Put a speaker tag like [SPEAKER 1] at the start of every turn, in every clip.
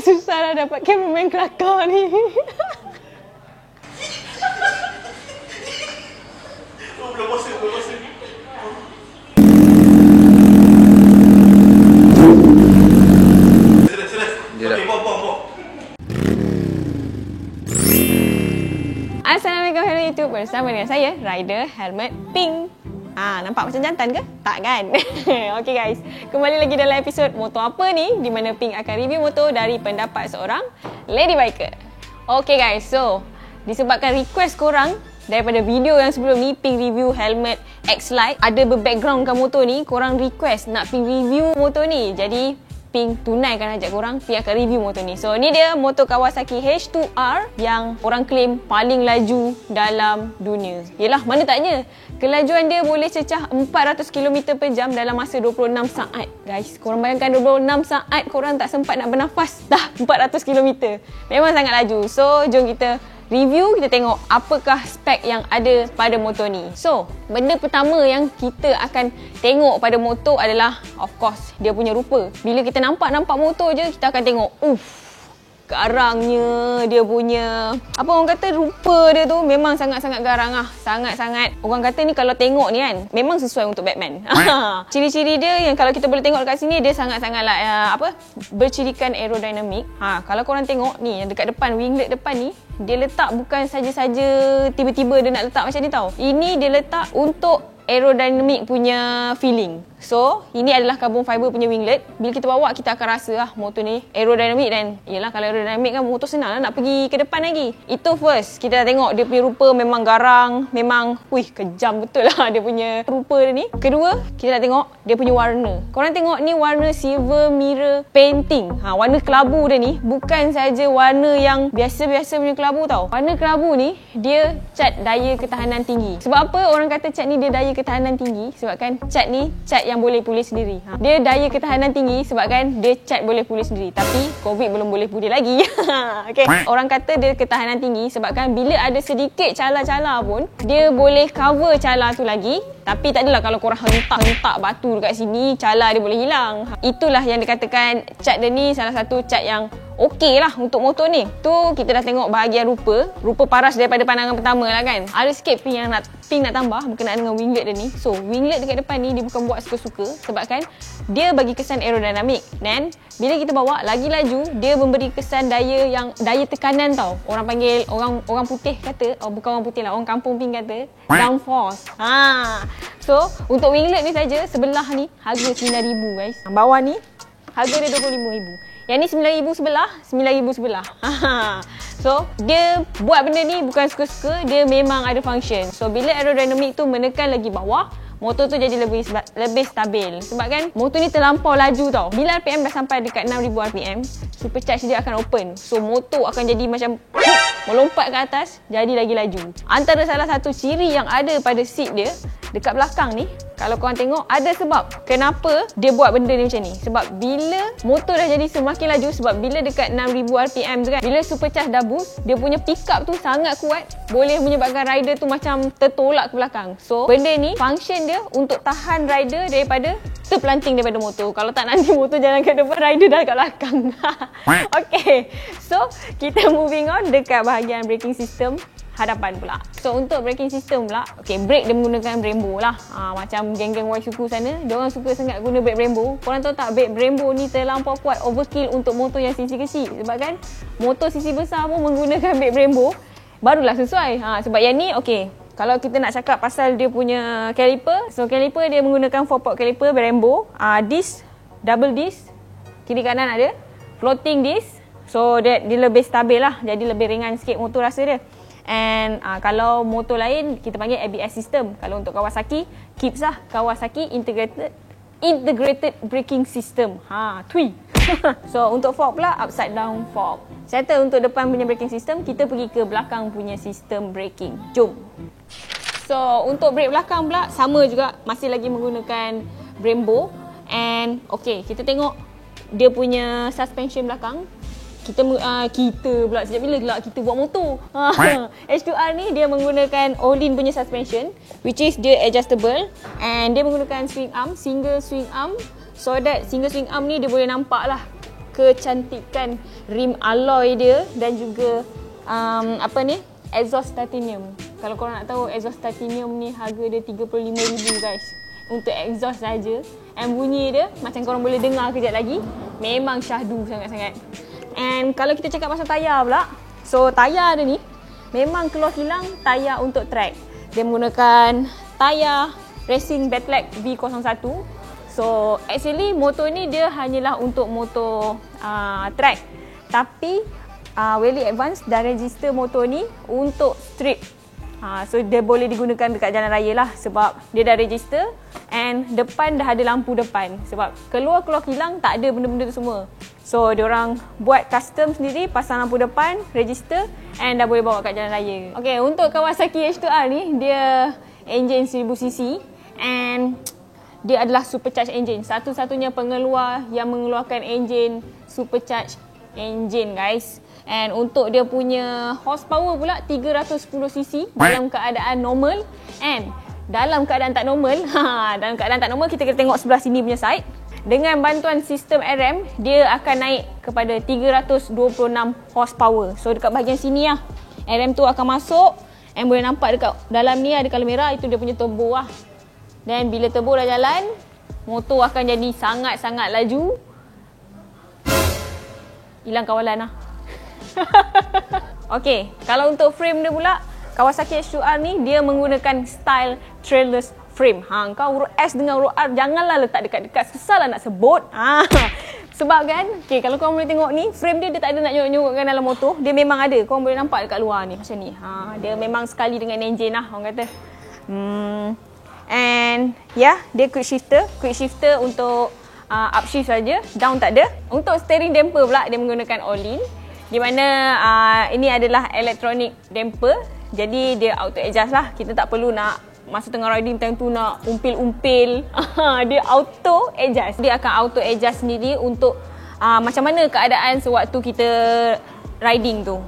[SPEAKER 1] susah lah dapat cameraman kelakar ni.
[SPEAKER 2] Belum bosan. Serius. Okey,
[SPEAKER 1] Assalamualaikum, hello YouTube. Bersama dengan saya, Rider Helmet Pink. Nampak macam jantan ke? Tak kan? Okay guys, kembali lagi dalam episod Motor Apa Ni, di mana Pink akan review motor dari pendapat seorang lady biker. Okay guys, so disebabkan request korang daripada video yang sebelum ni, Pink review helmet X-Lite, ada berbackgroundkan motor ni, korang request nak Pink review motor ni. Jadi Pink tunaikan ajak korang, Pink akan review motor ni. So ni dia motor Kawasaki H2R yang orang claim paling laju dalam dunia. Yelah, mana taknya, kelajuan dia boleh cecah 400 km per jam dalam masa 26 saat. Guys, korang bayangkan 26 saat korang tak sempat nak bernafas, dah 400 km. Memang sangat laju. So jom kita review, kita tengok apakah spek yang ada pada motor ni. So, benda pertama yang kita akan tengok pada motor adalah, of course, dia punya rupa. Bila kita nampak motor je, kita akan tengok, garangnya, dia punya, apa orang kata, rupa dia tu memang sangat-sangat garang lah. Sangat-sangat, orang kata ni kalau tengok ni kan, memang sesuai untuk Batman. Ciri-ciri dia yang kalau kita boleh tengok dekat sini, dia sangat-sangat bercirikan aerodinamik. Kalau korang tengok ni, yang dekat depan, winglet depan ni, dia letak bukan saja-saja tiba-tiba dia nak letak macam ni tau. Ini dia letak untuk aerodinamik punya feeling. So, ini adalah carbon fiber punya winglet. Bila kita bawa, kita akan rasa motor ni aerodinamik. Dan yelah, kalau aerodinamik kan motor senang lah nak pergi ke depan lagi. Itu first, kita dah tengok dia punya rupa memang garang. Memang, kejam betul lah dia punya rupa dia ni. Kedua, kita nak tengok dia punya warna. Korang tengok ni warna silver mirror painting. Warna kelabu dia ni bukan saja warna yang biasa-biasa punya kelabu tau. Warna kelabu ni, dia cat daya ketahanan tinggi. Sebab apa orang kata cat ni dia daya ketahanan tinggi? Sebabkan cat ni cat yang boleh pulih sendiri. Dia daya ketahanan tinggi sebabkan dia cat boleh pulih sendiri. Tapi COVID belum boleh pulih lagi. Okay. Orang kata dia ketahanan tinggi sebabkan bila ada sedikit cala-cala pun, dia boleh cover cala tu lagi. Tapi tak adalah kalau korang hentak batu dekat sini, cala dia boleh hilang. Itulah yang dikatakan cat dia ni salah satu cat yang okey lah untuk motor ni. Tu kita dah tengok bahagian rupa. Rupa paras daripada pandangan pertama lah kan. Ada sikit Pink nak tambah berkenaan dengan winglet dia ni. So winglet dekat depan ni dia bukan buat suka-suka sebabkan dia bagi kesan aerodinamik. Dan bila kita bawa lagi laju, dia memberi kesan daya tekanan tau. Orang panggil, orang putih kata, bukan orang putih lah, orang kampung Pink kata downforce. So untuk winglet ni saja, sebelah ni harga RM9,000 guys. Bawah ni harga dia RM25,000. Yang ni RM9,000 sebelah, RM9,000 sebelah. So, dia buat benda ni bukan suka-suka, dia memang ada function. So, bila aerodinamik tu menekan lagi bawah, motor tu jadi lebih stabil. Sebab kan, motor ni terlampau laju tau. Bila RPM dah sampai dekat 6,000 RPM, supercharge dia akan open. So, motor akan jadi macam melompat ke atas, jadi lagi laju. Antara salah satu ciri yang ada pada seat dia, dekat belakang ni, kalau korang tengok, ada sebab kenapa dia buat benda ni macam ni. Sebab bila motor dah jadi semakin laju, sebab bila dekat 6,000 RPM tu kan, bila supercharge dah boost, dia punya pick up tu sangat kuat, boleh menyebabkan rider tu macam tertolak ke belakang. So, benda ni, function dia untuk tahan rider daripada terpelanting daripada motor. Kalau tak, nanti motor jalan kat depan, rider dah kat belakang. Okay, so kita moving on dekat bahagian braking system hadapan pula. So untuk braking system pula, okay, brake dia menggunakan Brembo lah. Macam geng-geng Y suku sana, diorang suka sangat guna brake Brembo. Korang tahu tak, brake Brembo ni terlampau kuat, overkill untuk motor yang sisi kecil. Sebab kan, motor sisi besar pun menggunakan brake Brembo, barulah sesuai. Sebab yang ni, okay, kalau kita nak cakap pasal dia punya caliper, so caliper dia menggunakan 4-port caliper Brembo. Disc, double disc, kiri kanan ada, floating disc. So dia lebih stabil lah, jadi lebih ringan sikit motor rasa dia. And kalau motor lain, kita panggil ABS system. Kalau untuk Kawasaki, KIBS lah, Kawasaki Integrated Braking System. Tui. So untuk fork pula, upside down fork. Settle untuk depan punya braking system, kita pergi ke belakang punya sistem braking. Jom. So untuk brake belakang pula, sama juga, masih lagi menggunakan Brembo. And okay, kita tengok dia punya suspension belakang. Kita pula, sejak bila gelak kita buat motor? H2R ni dia menggunakan Olin punya suspension, which is dia adjustable, and dia menggunakan swing arm, single swing arm, so that single swing arm ni dia boleh nampak lah kecantikan rim alloy dia dan juga exhaust titanium. Kalau korang nak tahu, exhaust titanium ni harga dia 35,000 guys. Untuk exhaust saja. And bunyi dia macam korang boleh dengar kejap lagi, memang syahdu sangat-sangat. And kalau kita cakap pasal tayar pula, so tayar dia ni memang keluar kilang tayar untuk track. Dia menggunakan tayar racing Batlack V01. So actually motor ni dia hanyalah untuk motor track. Tapi Wheelie Advance dah register motor ni untuk street. So dia boleh digunakan dekat jalan raya lah sebab dia dah register. And depan dah ada lampu depan. Sebab keluar kilang tak ada benda-benda tu semua. So diorang buat custom sendiri, pasang lampu depan, register and dah boleh bawa kat jalan raya. Okay, untuk Kawasaki H2R ni, dia enjin 1000cc and dia adalah supercharged engine. Satu-satunya pengeluar yang mengeluarkan enjin supercharged engine guys. And untuk dia punya horsepower pula 310cc dalam keadaan normal. And dalam keadaan tak normal, dalam keadaan tak normal kita kena tengok sebelah sini punya side. Dengan bantuan sistem RM, dia akan naik kepada 326 horsepower. So dekat bahagian sini lah, RM tu akan masuk. And boleh nampak dekat dalam ni ada kamera, itu dia punya turbo lah. Dan bila turbo dah jalan, motor akan jadi sangat-sangat laju. Hilang kawalan lah. Okay, kalau untuk frame dia pula, Kawasaki H2R ni dia menggunakan style trailless frame. Kau huruf S dengan huruf R janganlah letak dekat-dekat, susah lah nak sebut. Sebab kan, okay, kalau korang boleh tengok ni, frame dia tak ada nak nyuruk-nyurukkan dalam motor. Dia memang ada, korang boleh nampak dekat luar ni macam ni. Dia memang sekali dengan enjin lah orang kata. And yeah, dia quick shifter untuk upshift saja, down tak ada. Untuk steering damper pula dia menggunakan all-in, di mana ini adalah electronic damper. Jadi dia auto adjust lah. Kita tak perlu nak masa tengah riding time tu nak umpil-umpil. Dia auto adjust. Dia akan auto adjust sendiri untuk macam mana keadaan sewaktu kita riding tu.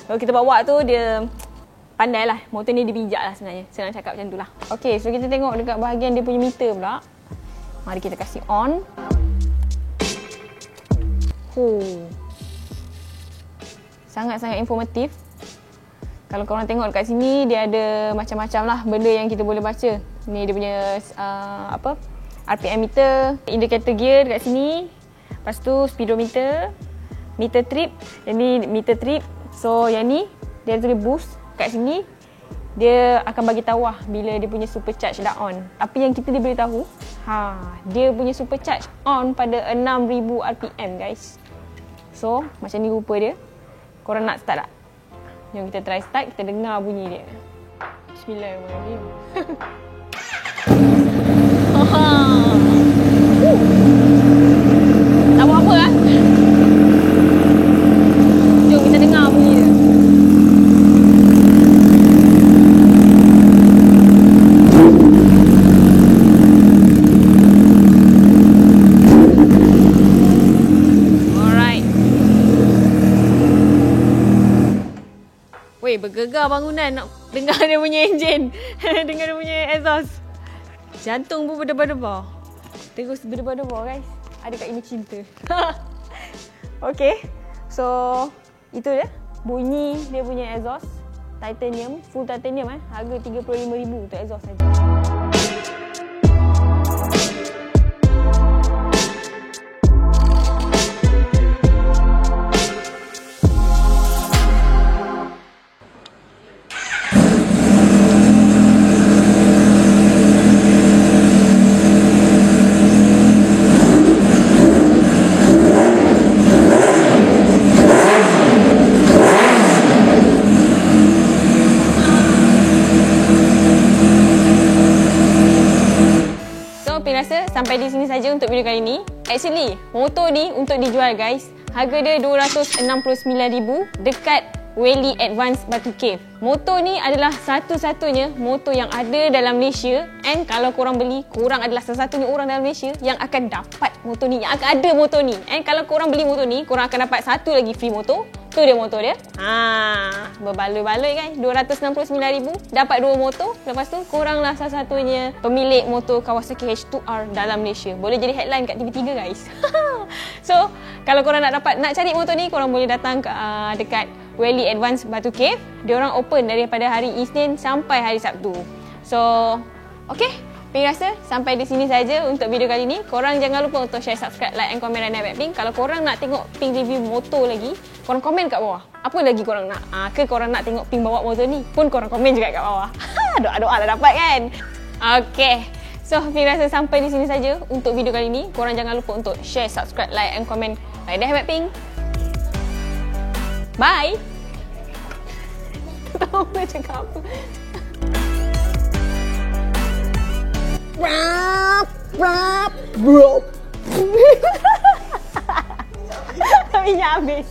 [SPEAKER 1] Kalau kita bawa tu dia pandai lah. Motor ni dia bijak lah sebenarnya. Senang cakap macam tu lah. Okay, so kita tengok dekat bahagian dia punya meter pula. Mari kita kasih on. Sangat-sangat informatif. Kalau korang tengok dekat sini, dia ada macam-macam lah benda yang kita boleh baca. Ni dia punya RPM meter, indicator gear dekat sini. Lepas tu speedometer, meter trip. Jadi meter trip. So yang ni dia tulis boost kat sini. Dia akan bagi tahu lah bila dia punya supercharge dah on. Tapi yang kita dia boleh tahu, dia punya supercharge on pada 6000 RPM guys. So macam ni rupa dia. Korang nak start tak? Jom kita try start, kita dengar bunyi dia. Bismillahirrahmanirrahim. Tak buat apa lah. Jom kita dengar bunyi dia. Bergegar bangunan nak dengar dia punya enjin. Dengar dia punya exhaust. Jantung pun berdebar-debar. Terus berdebar-debar guys. Ada kat Ilmu Cinta. Okay. So itu dia bunyi dia punya exhaust. Titanium, full titanium harga 35,000 untuk exhaust saja. Sampai di sini saja untuk video kali ini. Actually, motor ni untuk dijual guys, harga dia 269,000 dekat Wheelie Advance Batu Cave. Motor ni adalah satu-satunya motor yang ada dalam Malaysia. And kalau korang beli, korang adalah satu-satunya orang dalam Malaysia yang akan dapat motor ni, yang akan ada motor ni. And kalau korang beli motor ni, korang akan dapat satu lagi free motor. Tu dia motor dia. Berbaloi-baloi kan. 269,000. Dapat 2 motor. Lepas tu koranglah salah satunya pemilik motor Kawasaki H2R dalam Malaysia. Boleh jadi headline kat TV3 guys. So, kalau korang nak cari motor ni, korang boleh datang ke dekat Wally Advance Batu Cave. Diorang open daripada hari Isnin sampai hari Sabtu. So, okay. Ping rasa sampai di sini saja untuk video kali ni. Korang jangan lupa untuk share, subscribe, like and comment Rana Bad Ping. Kalau korang nak tengok Ping review motor lagi, korang komen kat bawah. Apa lagi korang nak? Ke korang nak tengok Ping bawa motor ni? Pun korang komen juga kat bawah. Doa-doa dah dapat kan? Okay. So, Ping rasa sampai di sini saja untuk video kali ni. Korang jangan lupa untuk share, subscribe, like and comment Rana Bad Ping. Bye. Tahu nak cakap apa? Tapi habis.